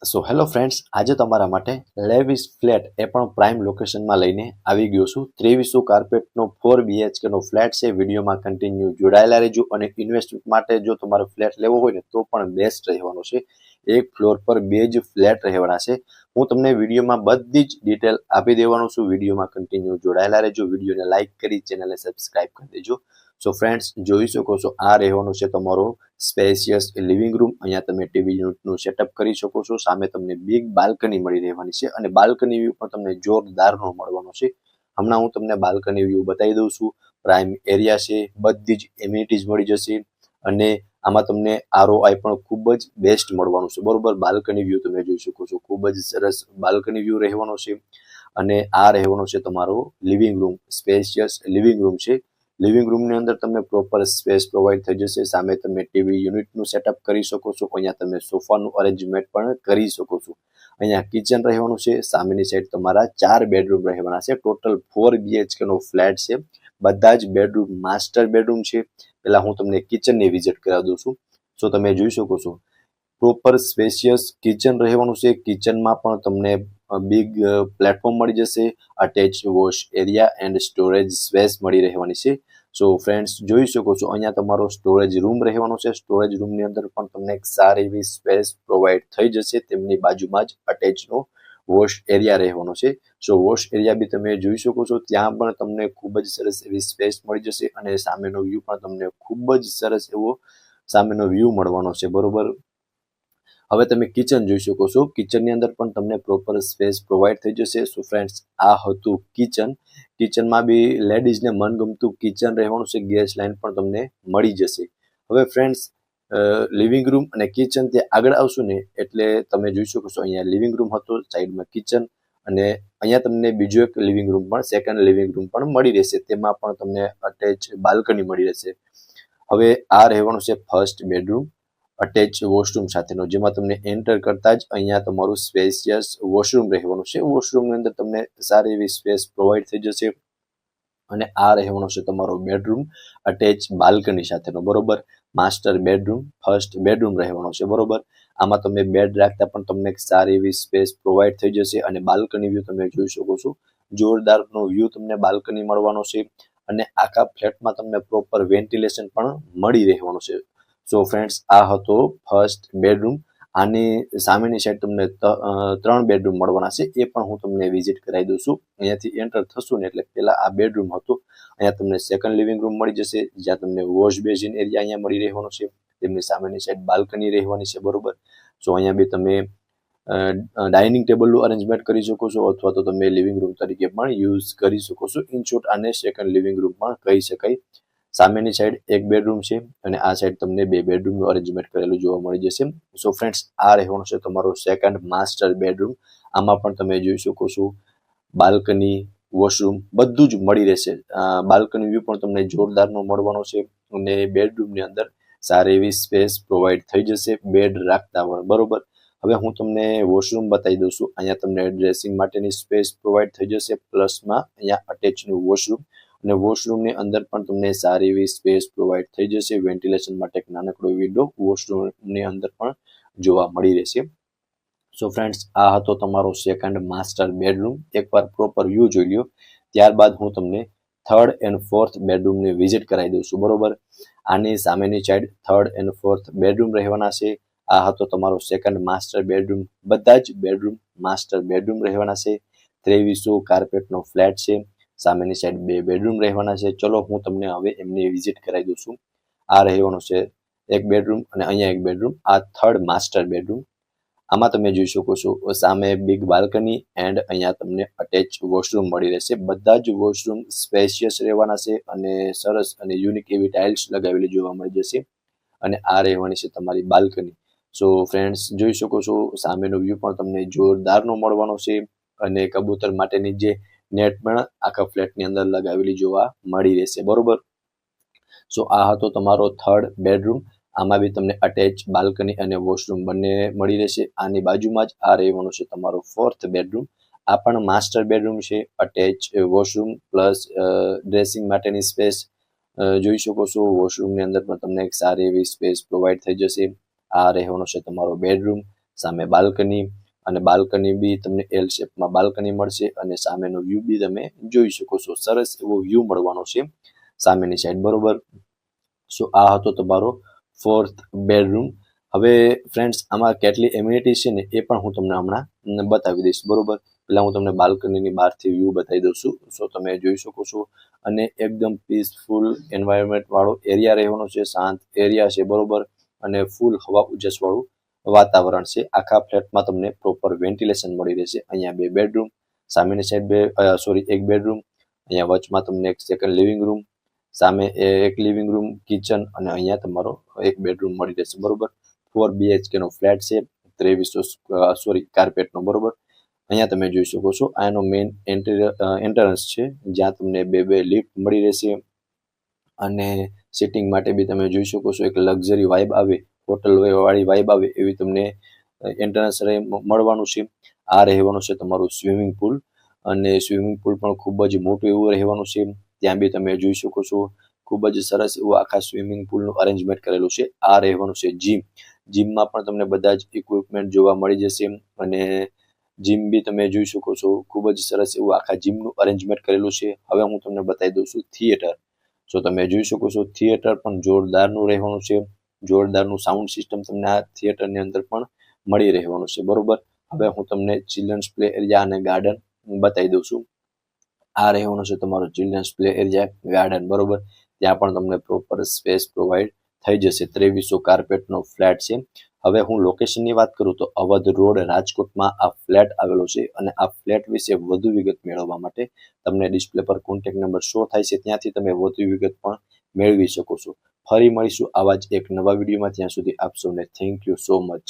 So hello friends, આજે તમારા માટે લેવિસ ફ્લેટ એ પણ પ્રાઇમ લોકેશનમાં લઈને આવી ગયો છું. 2300 કાર્પેટનો 4 BHK નો ફ્લેટ છે. વિડીયોમાં કન્ટિન્યુ જોડાયેલા રહેજો અને ઇન્વેસ્ટમેન્ટ માટે જો તમારો ફ્લેટ લેવો હોય ને તો પણ બેસ્ટ રહેવાનો છે. એક ફ્લોર પર 2 જ ફ્લેટ રહેવાના છે. હું તમને વિડીયોમાં બધી જ ડિટેલ આપી દેવાનો છું. વિડીયોમાં કન્ટિન્યુ જોડાયેલા રહેજો. વિડીયોને લાઇક કરી ચેનલને સબસ્ક્રાઇબ કરી દેજો. સો ફ્રેન્ડ્સ, જોઈ શકો છો આ રહેવાનો છે તમારો સ્પેશિયસ લિવિંગ રૂમ. અહીંયા તમે ટીવી યુનિટનું સેટઅપ કરી શકો છો. સામે તમને બિગ બાલ્કની મળી રહેવાની છે અને બાલ્કની વ્યૂ પણ તમને જોરદારનો મળવાનો છે. હમણાં હું તમને બાલ્કની વ્યૂ બતાવી દઉં છું. પ્રાઇમ એરિયા છે, બધી જ એમ્યુનિટીઝ મળી જશે અને આમાં તમને ROI પણ ખૂબ જ બેસ્ટ મળવાનું છે. બરોબર, બાલ્કની વ્યૂ તમે જોઈ શકો છો. ખૂબ જ સરસ બાલ્કની વ્યૂ રહેવાનો છે અને આ રહેવાનો છે તમારો living room. Spacious living room છે. લિવિંગ રૂમની અંદર તમને પ્રોપર સ્પેસ પ્રોવાઈડ થઈ જશે. સામે તમે ટીવી યુનિટનું સેટઅપ કરી શકો છો. અહીંયા તમે સોફાનું અરેન્જમેન્ટ પણ કરી શકો છો. અહીંયા કિચન રહેવાનું છે. સામેની સાઈડ તમારા 4 બેડરૂમ રહેવાના છે. ટોટલ 4 BHK નો ફ્લેટ છે. બધા જ બેડરૂમ માસ્ટર બેડરૂમ છે. પહેલા હું તમને કિચનની વિઝિટ કરાવી દઉં છું. સો તમે જોઈ શકો છો પ્રોપર સ્પેશિયસ કિચન રહેવાનું છે. કિચનમાં પણ તમને બિગ પ્લેટફોર્મ મળી જશે. Attach wash area and storage space મળી રહેવાની છે. સો ફ્રેન્ડ્સ, જોઈ શકો છો અહીંયા તમારો સ્ટોરેજ રૂમ રહેવાનો છે. સ્ટોરેજ રૂમની અંદર પણ તમને એક સારી એવી સ્પેસ પ્રોવાઈડ થઈ જશે. તેમની બાજુમાં જ અટેચનો વોશ એરિયા રહેવાનો છે. સો વોશ એરિયા બી તમે જોઈ શકો છો. ત્યાં પણ તમને ખૂબ જ સરસ એવી સ્પેસ મળી જશે અને સામેનો વ્યૂ પણ તમને ખૂબ જ સરસ એવો સામેનો વ્યૂ મળવાનો છે. બરોબર, હવે તમે કિચન જોઈ શકો છો. કિચનની અંદર પણ તમને પ્રોપર સ્પેસ પ્રોવાઈડ થઈ જશે. સો ફ્રેન્ડ્સ, આ હતું કિચન. કિચનમાં બી લેડીઝને મનગમતું કિચન રહેવાનું છે. ગેસ લાઇન પણ તમને મળી જશે. હવે ફ્રેન્ડ્સ, લિવિંગ રૂમ અને કિચન તે આગળ આવશું ને એટલે તમે જોઈ શકો છો અહીંયા લિવિંગ રૂમ હતો, સાઈડમાં કિચન અને અહીંયા તમને બીજો એક લિવિંગ રૂમ પણ સેકન્ડ લિવિંગ રૂમ પણ મળી રહેશે. તેમાં પણ તમને અટેચ બાલ્કની મળી રહેશે. હવે આ રહેવાનું છે ફર્સ્ટ બેડરૂમ અટેચ વોશરૂમ સાથેનો, જેમાં તમને એન્ટર કરતા જ અહીંયા તમારું સ્પેશિયસ વોશરૂમ રહેવાનું છે. વોશરૂમની અંદર તમને સારી એવી સ્પેસ પ્રોવાઈડ થઈ જશે અને આ રહેવાનો છે તમારો બેડરૂમ અટેચ બાલ્કની સાથેનો. બરોબર, માસ્ટર બેડરૂમ ફર્સ્ટ બેડરૂમ રહેવાનો છે. બરોબર, આમાં તમે બેડ રાખતા પણ તમને એક સારી એવી સ્પેસ પ્રોવાઈડ થઈ જશે અને બાલ્કની વ્યૂ તમે જોઈ શકો છો. જોરદારનો વ્યૂ તમને બાલ્કની મળવાનો છે અને આખા ફ્લેટમાં તમને પ્રોપર વેન્ટિલેશન પણ મળી રહેવાનું છે. સો ફ્રેન્ડ્સ, આ હતો ફર્સ્ટ બેડરૂમ. આની સામેની સાઈડ તમને 3 બેડરૂમ મળવાના છે. એ પણ હું તમને વિઝિટ કરાવી દઉં છું. અહીંયાથી એન્ટર થશું ને એટલે પહેલા આ બેડરૂમ હતું. અહીંયા તમને સેકન્ડ લિવિંગ રૂમ મળી જશે, જ્યાં તમને વોશ બેસિન એરિયા અહીંયા મળી રહેવાનો છે. તેમની સામેની સાઈડ બાલ્કની રહેવાની છે. બરોબર, સો અહીંયા બી તમે ડાઇનિંગ ટેબલનું અરેન્જમેન્ટ કરી શકો છો અથવા તો તમે લિવિંગ રૂમ તરીકે પણ યુઝ કરી શકો છો. ઇન શોર્ટ, આને સેકન્ડ લિવિંગ રૂમ પણ કહી શકાય. સામેની સાઈડ એક બેડરૂમ છે અને આ સાઈડ તમને 2 બેડરૂમનું અરેન્જમેન્ટ કરેલું જોવા મળી જશે. સો ફ્રેન્ડ્સ, આ રહેવાનો છે તમારો સેકન્ડ માસ્ટર બેડરૂમ. આમાં પણ તમે જોઈ શકો છો બાલ્કની, વોશરૂમ બધું જ મળી રહેશે. બાલ્કની વ્યૂ પણ તમને જોરદારનો મળવાનો છે અને બેડરૂમની અંદર સારી એવી સ્પેસ પ્રોવાઈડ થઈ જશે બેડ રાખતા પણ. બરોબર, હવે હું તમને વોશરૂમ બતાવી દઉં છું. અહીંયા તમને ડ્રેસિંગ માટેની સ્પેસ પ્રોવાઈડ થઈ જશે, પ્લસમાં અહીંયા અટેચનું વોશરૂમ અને વોશરૂમની અંદર પણ તમને સારી એવી સ્પેસ પ્રોવાઈડ થઈ જશે. વેન્ટિલેશન માટે એક નાનકડો વિન્ડો વોશરૂમની અંદર પણ જોવા મળી રહેશે. સો ફ્રેન્ડ્સ, આ હતો તમારો સેકન્ડ માસ્ટર બેડરૂમ. એકવાર પ્રોપર વ્યૂ જોઈ લ્યો, ત્યારબાદ હું તમને થર્ડ એન્ડ ફોર્થ બેડરૂમની વિઝિટ કરાવી દઉં છું. બરોબર, આની સામેની side third and fourth bedroom રહેવાના છે. આ હતો તમારો સેકન્ડ માસ્ટર બેડરૂમ. બધા જ બેડરૂમ માસ્ટર બેડરૂમ રહેવાના છે. 2300 કાર્પેટનો ફ્લેટ છે. સામેની સાઈડ 2 બેડરૂમ રહેવાના છે. ચલો હું તમને હવે એમની વિઝિટ કરાવી દઉં છું. આ રહેવાનો છે એક બેડરૂમ અને અહીંયા એક બેડરૂમ. આ થર્ડ માસ્ટર બેડરૂમ. આમાં તમે જોઈ શકો છો સામે બિગ બાલ્કની એન્ડ અહીંયા તમને અટેચ વોશરૂમ મળી રહેશે. બધા જ વોશરૂમ સ્પેશિયસ રહેવાના છે અને સરસ અને યુનિક એવી ટાઇલ્સ લગાવેલી જોવા મળી જશે અને આ રહેવાની છે તમારી બાલ્કની. સો ફ્રેન્ડ્સ, જોઈ શકો છો સામેનો વ્યૂ પણ તમને જોરદારનો મળવાનો છે અને કબૂતર માટેની જે નેટ પણ આખા ફ્લેટની અંદર લગાવેલી જોવા મળી રહેશે. બરોબર, સો આ હતો તમારો થર્ડ બેડરૂમ. આમાં બી તમને અટેચ બાલ્કની અને વોશરૂમ બંને મળી રહેશે. આની બાજુમાં જ આ રહેવાનું છે તમારો ફોર્થ બેડરૂમ. આ પણ માસ્ટર બેડરૂમ છે. અટેચ વોશરૂમ પ્લસ ડ્રેસિંગ માટેની સ્પેસ જોઈ શકો છો. વોશરૂમની અંદર પણ તમને એક સારી એવી સ્પેસ પ્રોવાઈડ થઈ જશે. આ રહેવાનો છે તમારો બેડરૂમ. સામે બાલ્કની, અને બાલ્કની બી તમને એલ શેપમાં બાલ્કની મળશે અને સામેનો વ્યૂ બી તમે જોઈ શકો છો. સરસ એવો વ્યૂ મળવાનો છે સામેની સાઈડ, બરોબર. સો આ હતો તમારો 4th બેડરૂમ. હવે ફ્રેન્ડ્સ, આમાં કેટલી એમ્યુનિટી છે ને એ પણ હું તમને હમણાં બતાવી દઈશ, બરોબર. પહેલા હું તમને બાલ્કનીની બહારથી વ્યૂ બતાવી દઉં છું. સો તમે જોઈ શકો છો, અને એકદમ પીસફુલ એન્વાયરમેન્ટ વાળો એરિયા રહેવાનો છે, શાંત એરિયા છે, બરોબર. અને ફૂલ હવા ઉજાસ વાળું વાતાવરણ છે. આખા ફ્લેટમાં તમને પ્રોપર વેન્ટિલેશન મળી રહેશે. અહીંયા 2 બેડરૂમ, સામેની સાઈડ એક બેડરૂમ, અહીંયા વચમાં તમને એક સેકન્ડ લિવિંગ રૂમ, સામે એક લિવિંગ રૂમ, કિચન, અને અહીંયા તમારો એક બેડરૂમ મળી રહેશે, બરોબર. 4 BHK નો ફ્લેટ છે, 2300 કાર્પેટનો, બરોબર. અહીંયા તમે જોઈ શકો છો, આનો મેઇન એન્ટ્રન્સ છે, જ્યાં તમને 2 લિફ્ટ મળી રહેશે. અને સિટિંગ માટે બી તમે જોઈ શકો છો, એક લક્ઝરી વાઇબ આવે, હોટલ વાળી વાઇબ આવે એવી તમને એન્ટ્રન્સ મળવાનું છે. આ રહેવાનું છે તમારું સ્વિમિંગ પુલ, અને સ્વિમિંગ પુલ પણ ખૂબ જ મોટું એવું રહેવાનું છે. ત્યાં બી તમે જોઈ શકો છો, ખૂબ જ સરસ એવું આખા સ્વિમિંગ પુલનું અરેન્જમેન્ટ કરેલું છે. આ રહેવાનું છે જીમ. જીમમાં પણ તમને બધા જ ઇક્વિપમેન્ટ જોવા મળી જશે, અને જીમ બી તમે જોઈ શકો છો, ખૂબ જ સરસ એવું આખા જીમનું અરેન્જમેન્ટ કરેલું છે. હવે હું તમને બતાવી દઉં છું થિયેટર. સો તમે જોઈ શકો છો, થિયેટર પણ જોરદારનું રહેવાનું છે. જોરદારનું સાઉન્ડ સિસ્ટમ તમને આ થિયેટરની અંદર પણ મળી રહેવાનું છે, બરોબર. હવે હું તમને ચિલ્ડ્રન્સ પ્લે એરિયા અને ગાર્ડન બતાવી દઉં છું. આ રહેવાનું છે તમારો ચિલ્ડ્રન્સ પ્લે એરિયા, ગાર્ડન, બરોબર. ત્યાં પણ તમને પ્રોપર સ્પેસ પ્રોવાઈડ થઈ જશે. 2300 કાર્પેટનો ફ્લેટ છે. હવે હું લોકેશનની વાત કરું તો અવધ રોડ, રાજકોટમાં આ ફ્લેટ આવેલો છે. અને આ ફ્લેટ વિશે વધુ વિગત મેળવવા માટે તમને ડિસ્પ્લે પર કોન્ટેક્ટ નંબર શો થાય છે, ત્યાંથી તમે વધુ વિગત પણ મેળવી શકો છો. ફરી મળીશું આવા જ એક નવા વિડીયોમાં. ત્યાં સુધી આપ સૌને થેન્ક યુ સો મચ.